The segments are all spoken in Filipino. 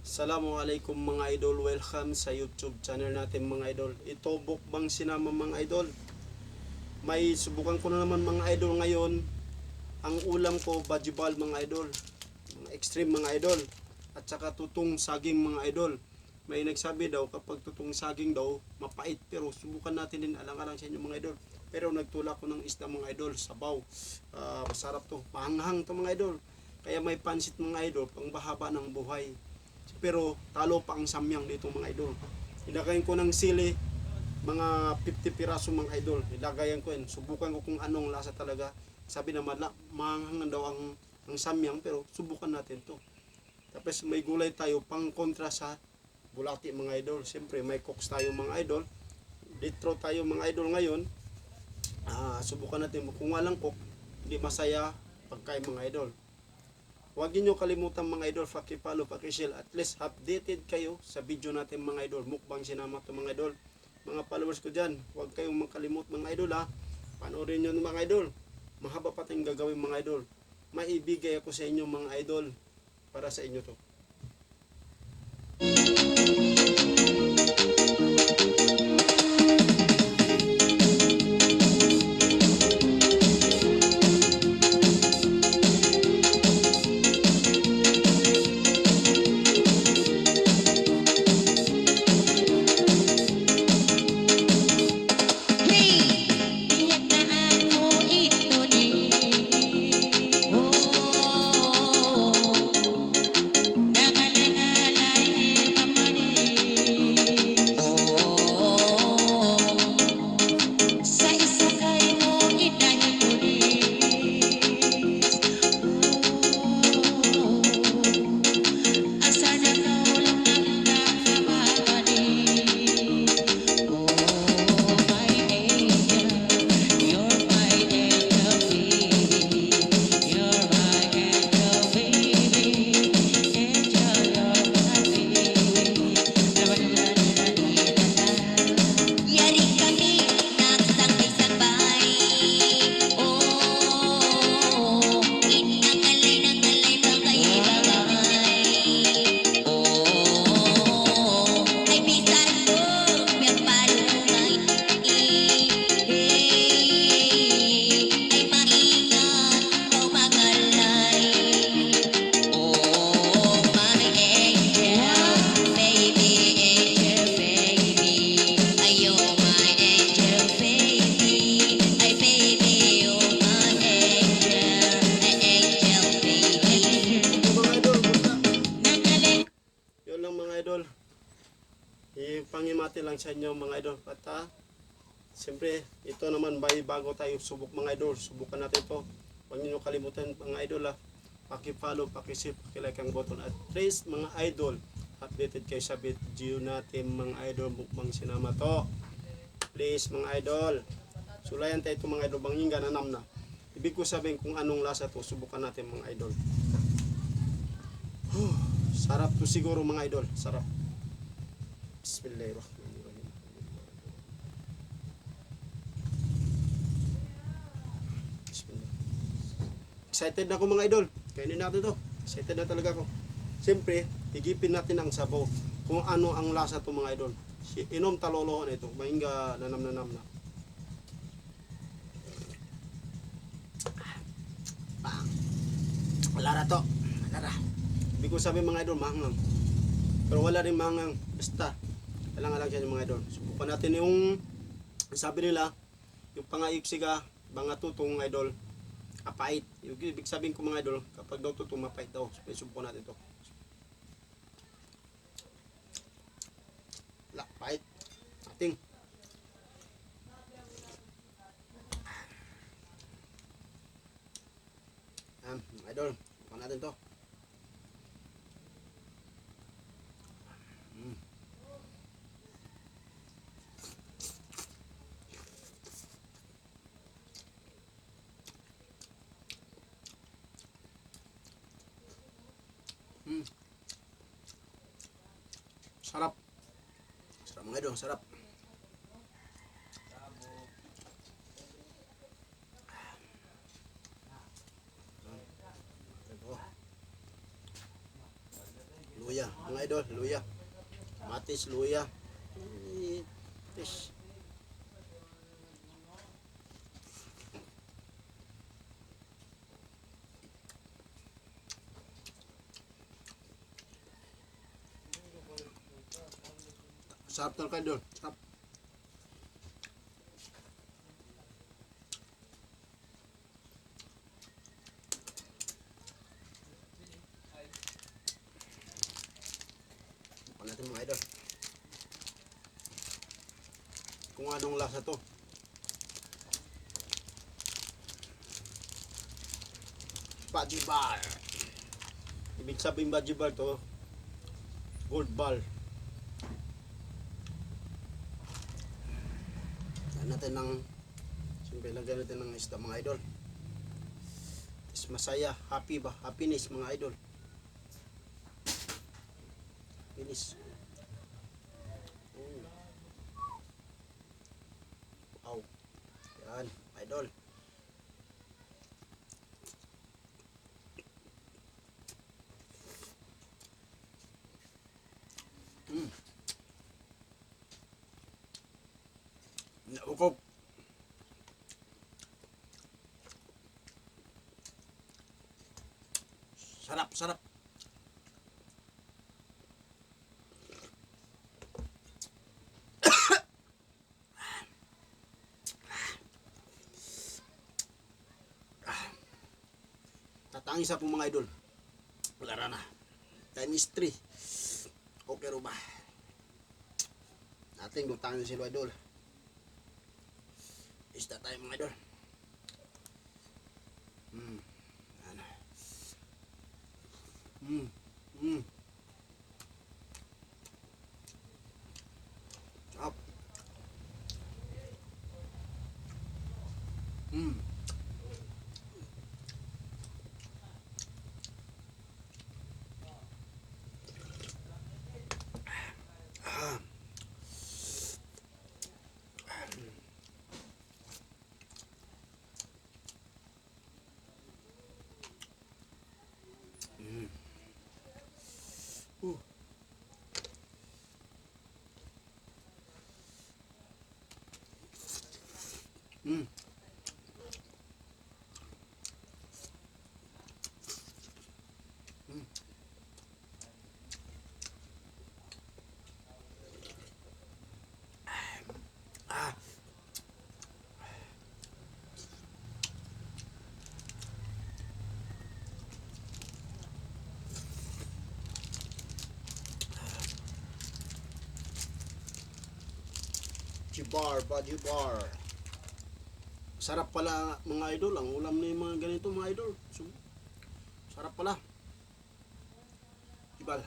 Assalamualaikum mga idol, welcome sa YouTube channel natin mga idol. Ito bukbang sinama mga idol. May subukan ko na naman mga idol ngayon. Ang ulam ko bajibal mga idol, mga extreme mga idol, at saka tutong saging mga idol. May nagsabi daw kapag tutong saging daw mapait, pero subukan natin din alang-alang sa inyo mga idol. Pero nagtula ko ng isda mga idol, sabaw. Masarap to, pahanghang to mga idol. Kaya may pansit mga idol, pang bahaba ng buhay. Pero talo pa ang samyang dito mga idol. Ilagayin ko ng sili, mga 50 piraso mga idol. Ilagayan ko yan. Subukan ko kung anong lasa talaga. Sabi na mahangan daw ang samyang, pero subukan natin to. Tapos may gulay tayo pang kontra sa bulati mga idol. Siyempre may cooks tayo mga idol. Ditro tayo mga idol ngayon. Subukan natin. Kung walang cook, hindi masaya pagkain mga idol. Huwag niyo kalimutan mga idol, paki-follow, paki-share, at least updated kayo sa video natin mga idol. Mukbang sinama to mga idol. Mga followers ko dyan, huwag kayong makalimut mga idol ha. Panoorin nyo mga idol. Mahaba pa tayong gagawin mga idol. Maibigay ako sa inyo mga idol para sa inyo to. Ipangimati lang sa inyo mga idol. At siyempre, ito naman bago tayo subok mga idol. Subukan natin ito. Huwag niyo kalimutan mga idol ha. Paki-follow, paki-share, paki-like ang button. At please mga idol, updated kayo sa video natin mga idol. Mukbang sinama to. Please mga idol. Sulayan tayo ito mga idol. Bangingga na namna. Ibig ko sabihin kung anong lasa to. Subukan natin mga idol. Sarap to siguro mga idol. Sarap. Bismillahirrahmanirrahim. Bismillah. Excited na ako mga idol. Kainin natin to. Excited na talaga ako. Siyempre, higipin natin ang sabaw. Kung ano ang lasa to mga idol. Inom talolohan ito. Mahingga nanam na. Wala na to. Wala na. Ibig ko sabihin mga idol, mahangang. Pero wala rin mahangang. Basta. Alang-alang siya mga idol. Subukan natin yung sabi nila, yung pangayuksiga, mga tutong idol, kapait. Yung ibig sabihin ko mga idol, kapag daw tutong mapait daw. Subukan natin ito. Wala, pait. Ating. Mga idol, subukan natin ito. Sarap. Sarap mga idol, sarap. Luya, mga idol, luya. Matis, luya. Fish. Sarap talaga idol. Sarap. Bukan natin mga idol. Kung anong lasa to. Baji bar. Ibig sabihin baji bar to, gold ball. Lagyan natin ng, siyempre lagyan natin ng isda mga idol. Is masaya, happy ba? Happiness mga idol. Happiness. Wow. Yan, idol. Naukop. Sarap, sarap. Tatangis po mga idol. Wala na. Time is 3. Okay ro ba? Ating lutangin sila idol. Isda tayo mga idol. Ano. Sarap. Ah. Jibar, bajibar. Sarap pala mga idol, ang ulam na yung mga ganito mga idol. So, sarap pala. Jibal.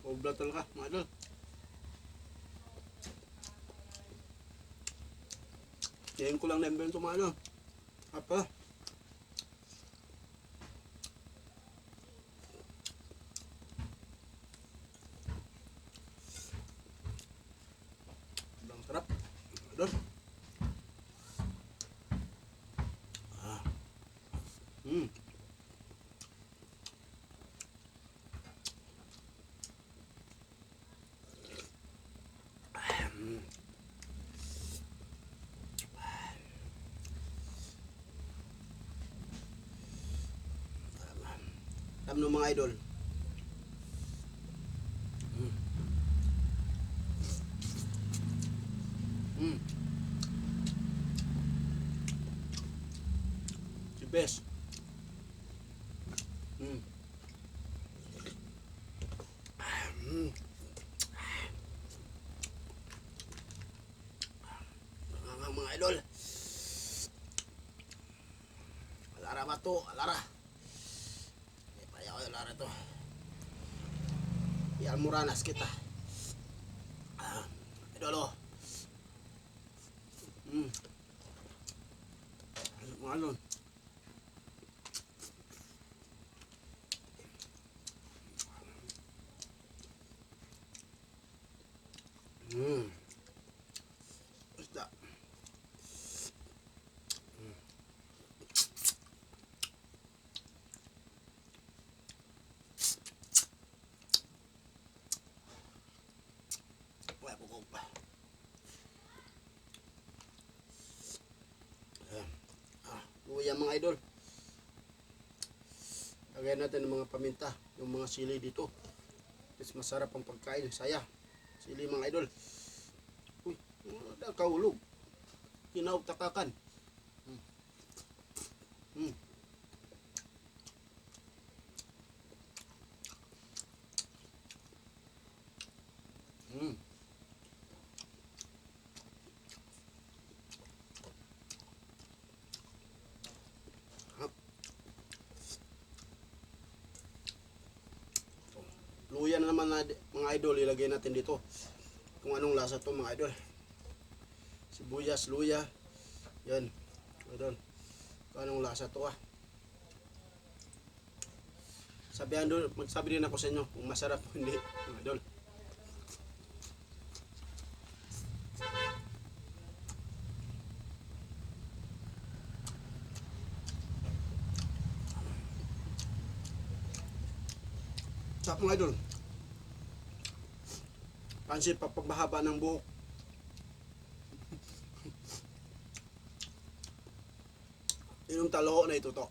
Obra talaga mga idol. Ngayon ko lang na-invento mga ano. Apa? Sobrang sarap. Idol. Alam nyo mga idol. The best. Mga idol. Alara ba to? Alara. Hindi pa ako alara to. Ialmuranas kita. Idol oh. Mga alon. Isda. Ayan mga idol. Lagyan natin ng mga paminta, yung mga sili dito. Mas masarap ang pagkain, saya. Sili mga idol. Uy, ada kaulog. Hinaw takakan. Hmm. Hmm. Luya na naman mga idol, ilagay natin dito. Kung anong lasa to mga idol. Sibuyas, luya. Yan, idol. Kung anong lasa to ah. Magsabi din ako sa inyo kung masarap o hindi mga idol. Sarap mga idol. Pansit papabahaba ng buhok. Yung taloho na ito to.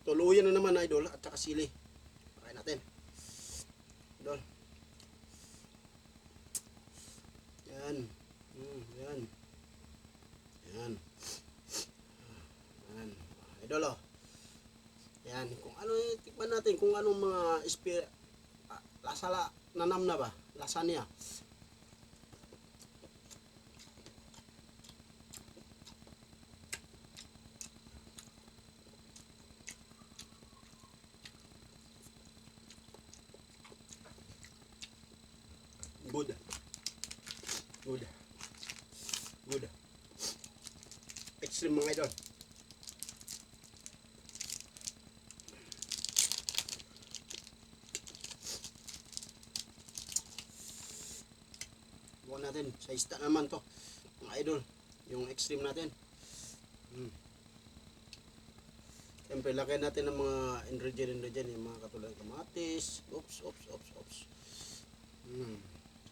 Tuluyan na naman idol at saka sili. Pakain natin. Idol. Yan. Yan. Yan. Yan. Idol oh. Yan. Kung ano tikman natin kung anong mga lasa nanam na ba? Lasa niya. Good. Good. Good. Extreme mga idol. Buwan natin. Sa isda naman to. Mga idol. Yung extreme natin. Siyempre, lagay natin ng mga ingredient. Yung mga katulad ng kamatis. Oops.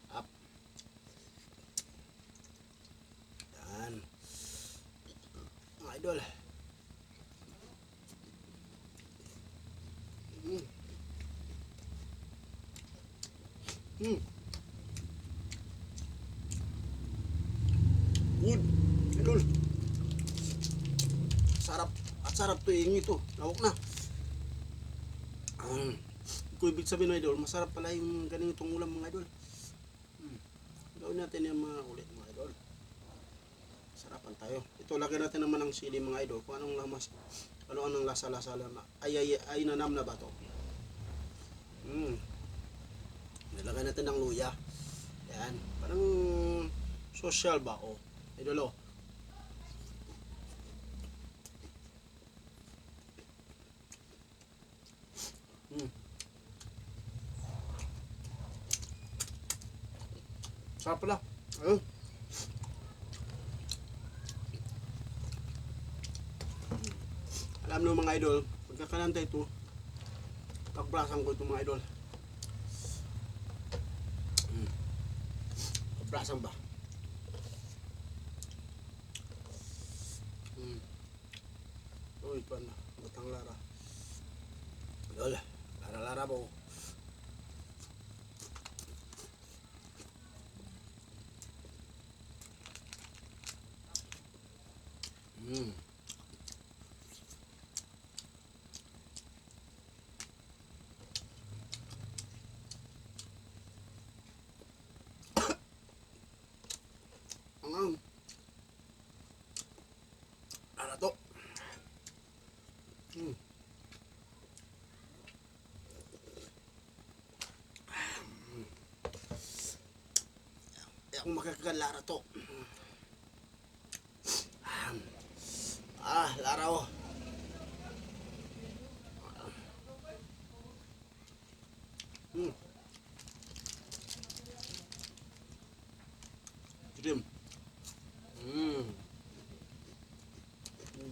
Up. Yan. Mga idol. Good. Idol. Sarap. At sarap to yung ito. Lawak na. Kung ibig sabihin mga idol, masarap pala yung ganitong ulam mga idol. Gawin natin yung mga ulit mga idol. Sarapan tayo. Ito, lagyan natin naman ng sili mga idol. Kung anong lamas, anong lasa-lasa na. Ay nanam na ba to? Nilagay natin ng luya. Yan. Parang social ba? O. Idol o. Sarap pala. Ayun. Alam nyo mga idol, pagkakalanta ito, pagbrasan ko ito mga idol. Pagbrasan ba? Uy, paano? Batang lara. Idol, lara-lara po. Ano to? Ako makakalara to. Lara oh. Dream.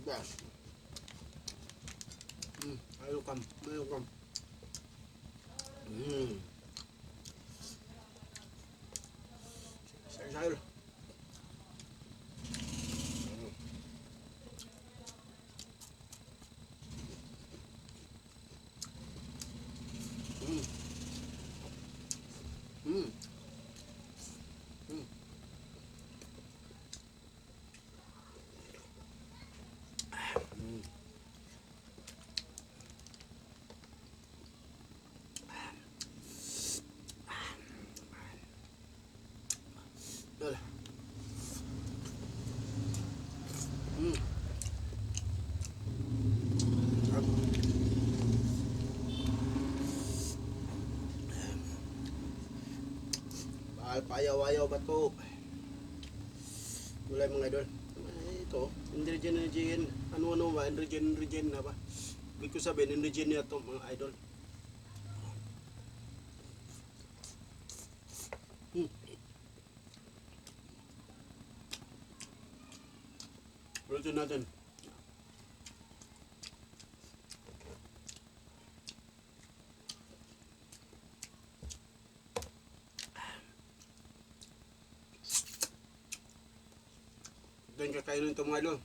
Best. Ayokam. Idol. Mm. Mm. Mm. Mm. Idol. Mm. Bahal payaw-ayaw ba to? Gulay mga idol. Ito, ingredient. Ano-ano ba? Ingredient na ba? Ibig ko sabihin, ingredient niya to mga idol. Hmm. Luto natin. Ito yung kakainin ito mga idol.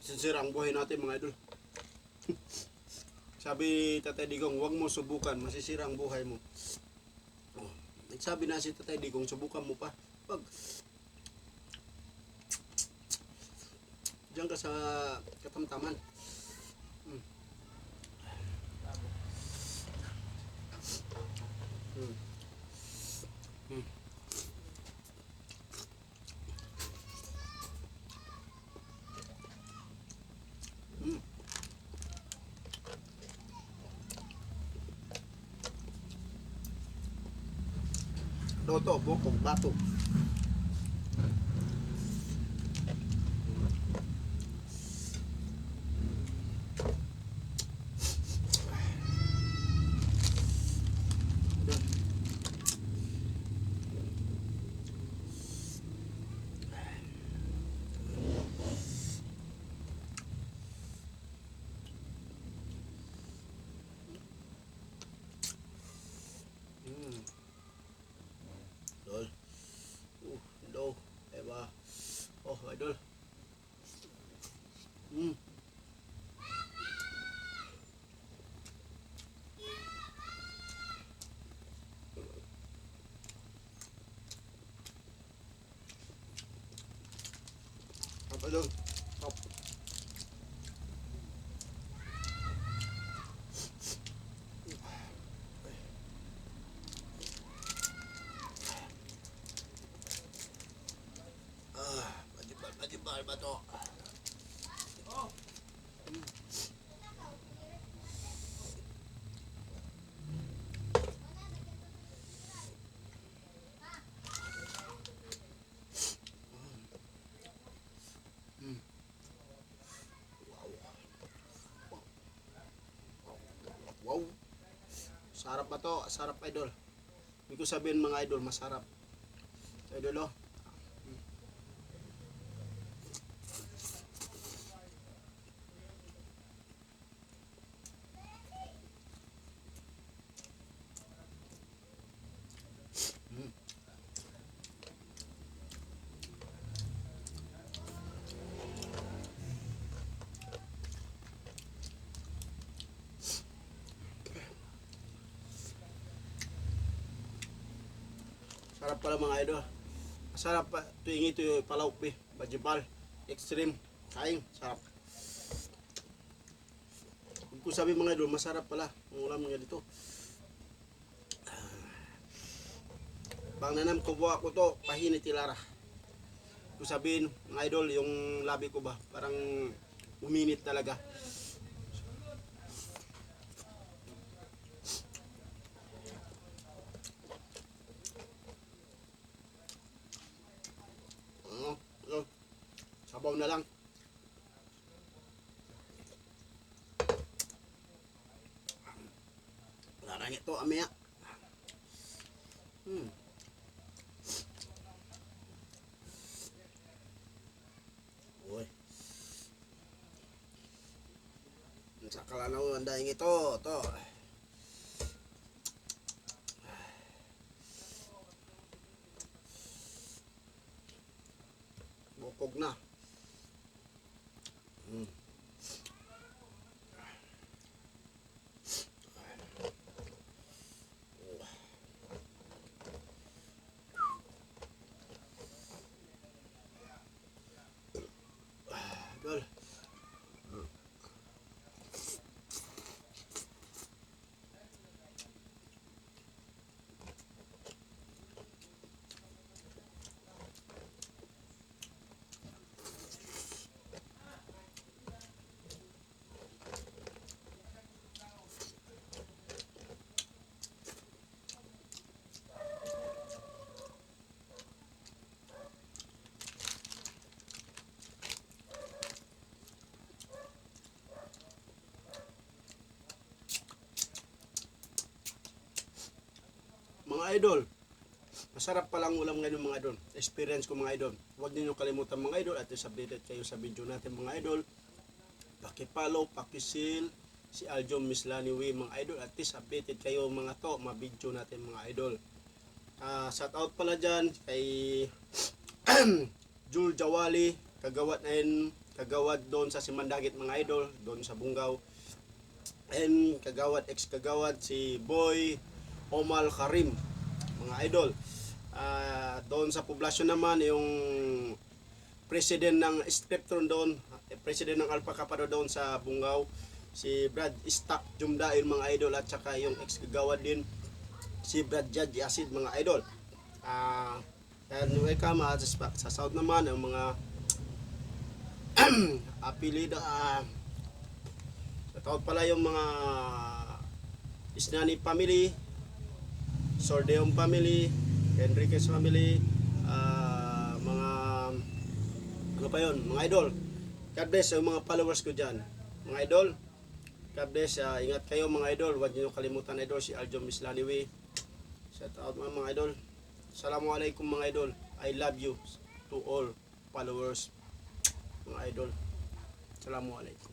Sinsira ang buhay natin mga idol. Sabi Tatay Digong, huwag mo subukan, masisira ang buhay mo. Oh, nagsabi na si Tatay Digong, subukan mo pa. Pag diyan ka sa katamtaman. Hmm. Hmm. Hmm. Hmm. Toto, bokong, bato. Hmm. Idol. Hello. Eba. Oh, idol. Hmm. Apa idol? Top. Ah, majibal ba to? Hmm. Wow. Sarap ba to? Sarap idol. Hindi ko sabihin mga idol, masarap. Idol oh. Hmm. Sarap pala mga idol. Sarap pa. Tuwing ito yung palawak be. Bajibal. Extreme. Kain. Sarap. Hindi ko sabi mga idol, masarap pala. Ang ulam nga dito. Bang nanam ko buha ko to. Pahinit ilara. Kung sabihin mga idol, yung labi ko ba, parang uminit talaga. Ano, sabaw na lang. Larang ito, amaya. Hmm. Uy. Sa kalanaw, ang daing ito. Ito. Bukog na. Mm. Idol. Mga idol, masarap palang ulam ngayon mga idol. Experience ko mga idol. Huwag niyo kalimutan mga idol at isubscribe kayo sa video natin mga idol. Paki-follow, paki-share si Aljo Mislani Way mga idol at updated kayo mga to, mga video natin mga idol. Shout out pala dyan kay Jul Jawali, kagawad doon sa Simandagit mga idol, doon sa Bungaw. And ex-kagawad si Boy Omar Karim mga idol. Doon sa poblasyon naman yung president ng Striptron doon, president ng Alpha Kappa doon sa Bungaw, si Brad Istak Jumdail mga idol, at saka yung ex-kagawad din si Brad Judge Acid mga idol. And welcome sa South naman ang mga apelido. Shout out pala yung mga Isnani family, Sordeum family, Enriquez family, mga ano pa yun, mga idol. God bless yung mga followers ko dyan mga idol. God bless, ingat kayo mga idol. Huwag niyo kalimutan idol si Aljo Mislani Way. Shout out mga idol. Assalamualaikum mga idol. I love you to all followers mga idol. Assalamualaikum.